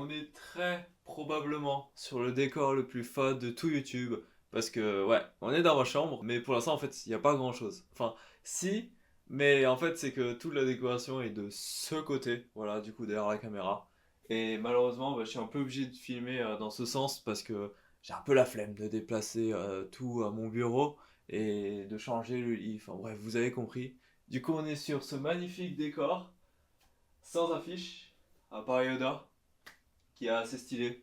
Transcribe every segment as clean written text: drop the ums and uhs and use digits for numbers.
on est très probablement sur le décor le plus fade de tout YouTube. Parce que, ouais, on est dans ma chambre, mais pour l'instant, en fait, il n'y a pas grand chose. Enfin, si, mais en fait, c'est que toute la décoration est de ce côté, voilà, du coup, derrière la caméra. Et malheureusement, bah, je suis un peu obligé de filmer dans ce sens parce que j'ai un peu la flemme de déplacer tout à mon bureau et de changer le lit. Enfin, bref, vous avez compris. Du coup, on est sur ce magnifique décor, sans affiche, à part Yoda, qui est assez stylé.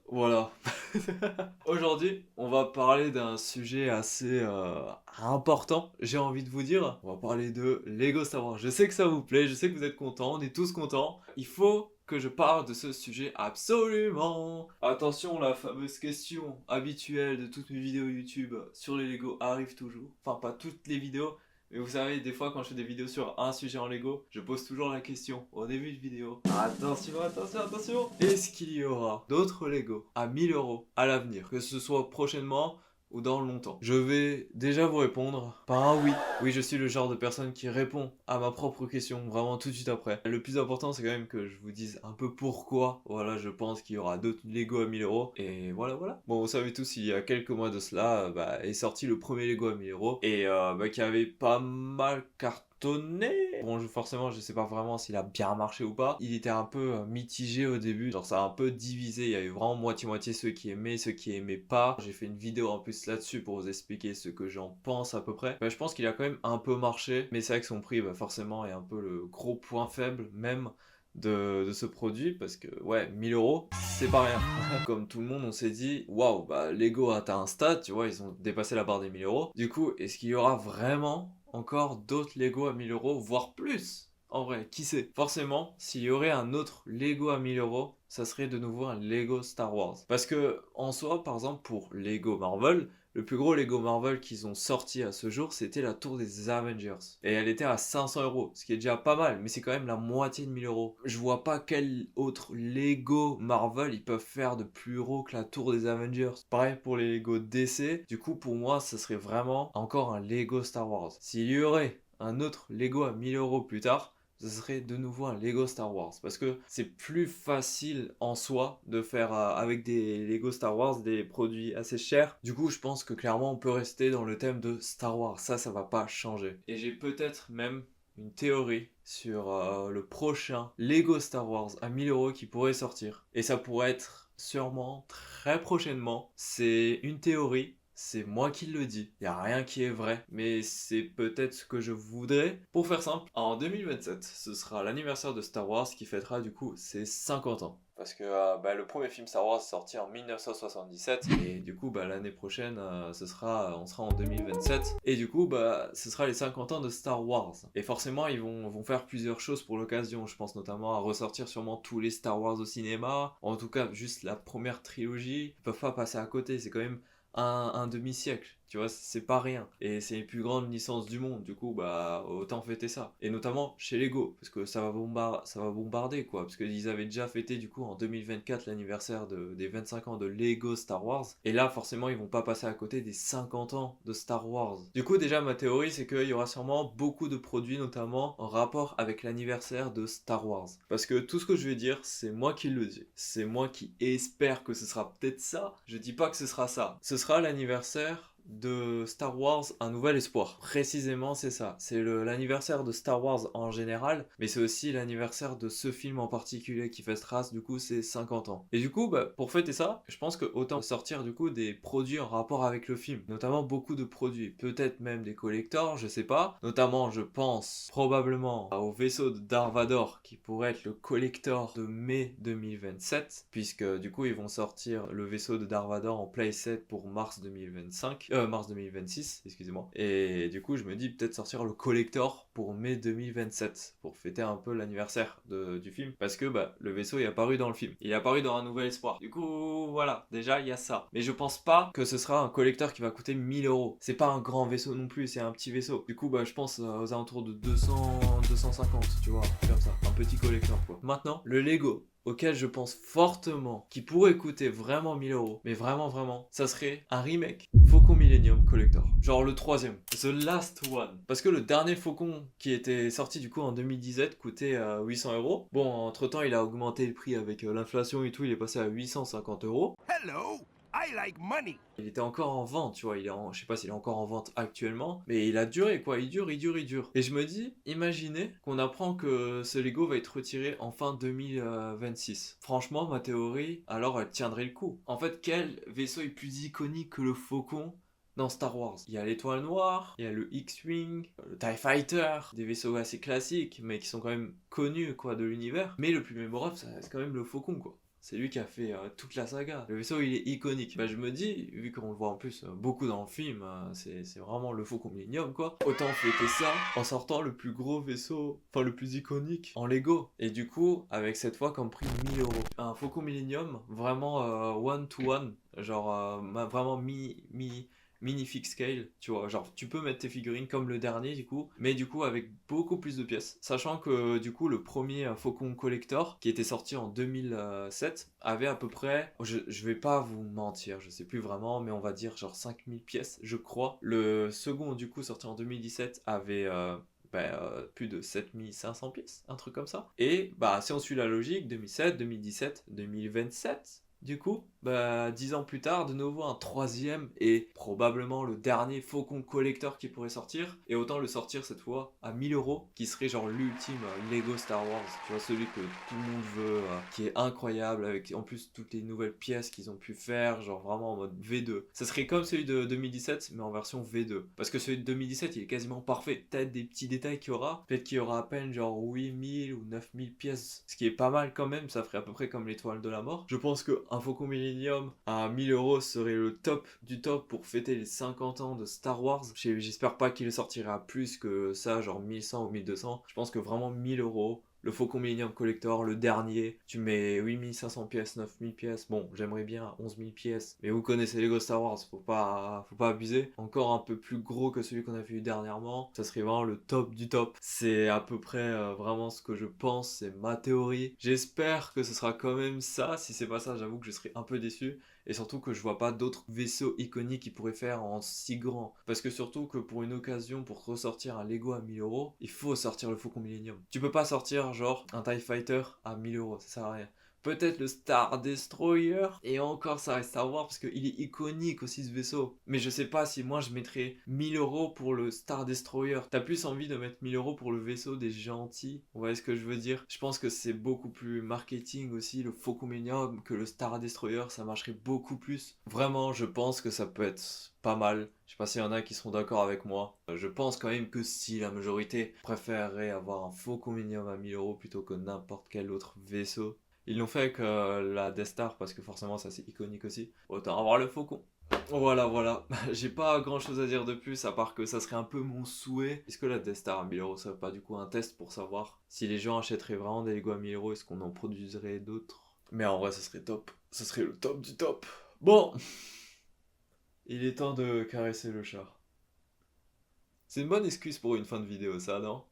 Voilà. Aujourd'hui, on va parler d'un sujet assez important, j'ai envie de vous dire. On va parler de Lego Star Wars. Je sais que ça vous plaît, je sais que vous êtes contents, on est tous contents. Il faut que je parle de ce sujet absolument. Attention, la fameuse question habituelle de toutes mes vidéos YouTube sur les Lego arrive toujours. Enfin, pas toutes les vidéos, mais vous savez, des fois quand je fais des vidéos sur un sujet en Lego, je pose toujours la question au début de vidéo. Attention, attention, attention. Est-ce qu'il y aura d'autres Lego à 1000 € à l'avenir, que ce soit prochainement ou dans longtemps? Je vais déjà vous répondre par un oui. Oui, je suis le genre de personne qui répond à ma propre question vraiment tout de suite après. Le plus important, c'est quand même que je vous dise un peu pourquoi. Voilà, je pense qu'il y aura d'autres Lego à 1000 €. Et voilà, voilà. Bon, vous savez tous, il y a quelques mois de cela, est sorti le premier Lego à 1000 € et qui avait pas mal cartonné. Bon, forcément, je sais pas vraiment s'il a bien marché ou pas. Il était un peu mitigé au début. Genre, ça a un peu divisé. Il y avait vraiment moitié-moitié ceux qui aimaient, ceux qui aimaient pas. J'ai fait une vidéo en plus là-dessus pour vous expliquer ce que j'en pense à peu près. Je pense qu'il a quand même un peu marché. Mais c'est vrai que son prix, forcément, est un peu le gros point faible même de ce produit parce que ouais, 1000 €, c'est pas rien. Comme tout le monde, on s'est dit waouh, Lego a atteint un stade, tu vois, ils ont dépassé la barre des 1000 €. Du coup, est-ce qu'il y aura vraiment encore d'autres Lego à 1000 €, voire plus? En vrai, qui sait? Forcément, s'il y aurait un autre Lego à 1000 €, ça serait de nouveau un Lego Star Wars. Parce que, en soi, par exemple, pour Lego Marvel, le plus gros Lego Marvel qu'ils ont sorti à ce jour, c'était la tour des Avengers. Et elle était à 500 €, ce qui est déjà pas mal, mais c'est quand même la moitié de 1000 €. Je vois pas quel autre Lego Marvel ils peuvent faire de plus gros que la tour des Avengers. Pareil pour les Lego DC. Du coup, pour moi, ça serait vraiment encore un Lego Star Wars. S'il y aurait un autre Lego à 1000 € plus tard, ce serait de nouveau un Lego Star Wars. Parce que c'est plus facile en soi de faire avec des Lego Star Wars des produits assez chers. Du coup, je pense que clairement, on peut rester dans le thème de Star Wars. Ça va pas changer. Et j'ai peut-être même une théorie sur le prochain Lego Star Wars à 1000 € qui pourrait sortir. Et ça pourrait être sûrement très prochainement. C'est une théorie. C'est moi qui le dis. Il n'y a rien qui est vrai, mais c'est peut-être ce que je voudrais. Pour faire simple, en 2027, ce sera l'anniversaire de Star Wars qui fêtera du coup ses 50 ans. Parce que le premier film Star Wars est sorti en 1977 et du coup l'année prochaine on sera en 2027 et du coup ce sera les 50 ans de Star Wars. Et forcément ils vont faire plusieurs choses pour l'occasion. Je pense notamment à ressortir sûrement tous les Star Wars au cinéma, en tout cas juste la première trilogie. Ils peuvent pas passer à côté, c'est quand même un demi-siècle, tu vois, c'est pas rien. Et c'est les plus grandes licences du monde, du coup, autant fêter ça. Et notamment chez Lego, parce que ça va bombarder, quoi. Parce qu'ils avaient déjà fêté, du coup, en 2024, l'anniversaire des 25 ans de Lego Star Wars. Et là, forcément, ils vont pas passer à côté des 50 ans de Star Wars. Du coup, déjà, ma théorie, c'est qu'il y aura sûrement beaucoup de produits, notamment en rapport avec l'anniversaire de Star Wars. Parce que tout ce que je vais dire, c'est moi qui le dis. C'est moi qui espère que ce sera peut-être ça. Je dis pas que ce sera ça. Ce sera l'anniversaire de Star Wars Un Nouvel Espoir. Précisément, c'est ça. C'est l'anniversaire de Star Wars en général, mais c'est aussi l'anniversaire de ce film en particulier qui fêtera du coup ses 50 ans. Et du coup, pour fêter ça, je pense que autant sortir du coup des produits en rapport avec le film, notamment beaucoup de produits, peut-être même des collectors, je sais pas. Notamment, je pense probablement au vaisseau de Darth Vader qui pourrait être le collector de mai 2027, puisque du coup ils vont sortir le vaisseau de Darth Vader en playset pour mars 2026, excusez-moi. Et du coup, je me dis peut-être sortir le collector pour mai 2027 pour fêter un peu l'anniversaire du film, parce que le vaisseau est apparu dans le film. Il est apparu dans Un Nouvel Espoir. Du coup, voilà, déjà il y a ça. Mais je pense pas que ce sera un collector qui va coûter 1000 €. C'est pas un grand vaisseau non plus, c'est un petit vaisseau. Du coup, je pense aux alentours de 200, 250, tu vois, comme ça. Un petit collector quoi. Maintenant, le Lego auquel je pense fortement, qui pourrait coûter vraiment 1000 euros, mais vraiment, vraiment, ça serait un remake Faucon Millennium Collector. Genre le troisième, The Last One. Parce que le dernier Faucon qui était sorti du coup en 2017 coûtait 800 euros. Bon, entre temps, il a augmenté le prix avec l'inflation et tout, il est passé à 850 euros. Hello, I like money. Il était encore en vente, tu vois, je sais pas s'il est encore en vente actuellement, mais il a duré quoi, il dure, il dure, il dure. Et je me dis, imaginez qu'on apprend que ce Lego va être retiré en fin 2026. Franchement, ma théorie, alors elle tiendrait le coup. En fait, quel vaisseau est plus iconique que le Faucon dans Star Wars? Il y a l'étoile noire, il y a le X-Wing, le TIE Fighter, des vaisseaux assez classiques, mais qui sont quand même connus quoi de l'univers. Mais le plus mémorable, ça reste quand même le Faucon quoi. C'est lui qui a fait toute la saga. Le vaisseau, il est iconique. Bah, je me dis, vu qu'on le voit en plus beaucoup dans le film, c'est vraiment le Faucon Millennium, quoi. Autant fêter ça en sortant le plus gros vaisseau, enfin le plus iconique, en Lego. Et du coup, avec cette fois comme prix 1000 euros. Un Faucon Millennium, vraiment one to one. Genre, vraiment mini-fix scale, tu vois, genre tu peux mettre tes figurines comme le dernier du coup, mais du coup avec beaucoup plus de pièces, sachant que du coup le premier Faucon Collector qui était sorti en 2007 avait à peu près, je vais pas vous mentir, je sais plus vraiment, mais on va dire genre 5000 pièces je crois. Le second du coup sorti en 2017 avait plus de 7500 pièces, un truc comme ça. Et bah si on suit la logique, 2007, 2017, 2027, du coup, 10 ans plus tard, de nouveau un troisième et probablement le dernier Faucon Collector qui pourrait sortir. Et autant le sortir cette fois à 1000 euros, qui serait genre l'ultime Lego Star Wars. Tu vois, celui que tout le monde veut, qui est incroyable, avec en plus toutes les nouvelles pièces qu'ils ont pu faire, genre vraiment en mode V2. Ça serait comme celui de 2017, mais en version V2. Parce que celui de 2017, il est quasiment parfait. Peut-être des petits détails qu'il y aura. Peut-être qu'il y aura à peine genre 8000 ou 9000 pièces. Ce qui est pas mal quand même, ça ferait à peu près comme l'étoile de la mort. Je pense que un Faucon Millennium à 1000 euros serait le top du top pour fêter les 50 ans de Star Wars. J'espère pas qu'il sortira plus que ça, genre 1100 ou 1200. Je pense que vraiment 1000 euros. Le Faucon Millennium Collector, le dernier, tu mets 8500 pièces, 9000 pièces. Bon, j'aimerais bien 11 000 pièces. Mais vous connaissez Lego Star Wars, faut pas abuser. Encore un peu plus gros que celui qu'on a vu dernièrement. Ça serait vraiment le top du top. C'est à peu près vraiment ce que je pense, c'est ma théorie. J'espère que ce sera quand même ça. Si c'est pas ça, j'avoue que je serais un peu déçu. Et surtout que je vois pas d'autres vaisseaux iconiques qui pourraient faire en si grand. Parce que surtout que pour une occasion, pour ressortir un Lego à 1000 euros, il faut sortir le Faucon Millennium. Tu peux pas sortir genre un TIE Fighter à 1000 euros, ça sert à rien. Peut-être le Star Destroyer, et encore ça reste à voir parce qu'il est iconique aussi ce vaisseau. Mais je sais pas si moi je mettrais 1000 euros pour le Star Destroyer. T'as plus envie de mettre 1000 euros pour le vaisseau des gentils, vous voyez ce que je veux dire? Je pense que c'est beaucoup plus marketing aussi, le Faucon Millennium, que le Star Destroyer, ça marcherait beaucoup plus. Vraiment, je pense que ça peut être pas mal. Je sais pas s'il y en a qui seront d'accord avec moi. Je pense quand même que si la majorité préférerait avoir un Faucon Millennium à 1000 euros plutôt que n'importe quel autre vaisseau. Ils l'ont fait avec la Death Star parce que forcément ça c'est iconique aussi. Autant avoir le Faucon. Voilà, voilà. J'ai pas grand chose à dire de plus à part que ça serait un peu mon souhait. Est-ce que la Death Star à 1000 euros serait pas du coup un test pour savoir si les gens achèteraient vraiment des Lego à 1000 euros? Est-ce qu'on en produirait d'autres? Mais en vrai, ça serait top. Ça serait le top du top. Bon, il est temps de caresser le chat. C'est une bonne excuse pour une fin de vidéo, ça, non?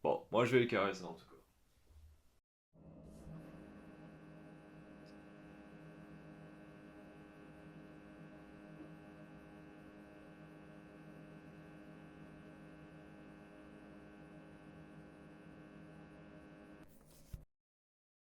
Bon, moi je vais le caresser en tout cas.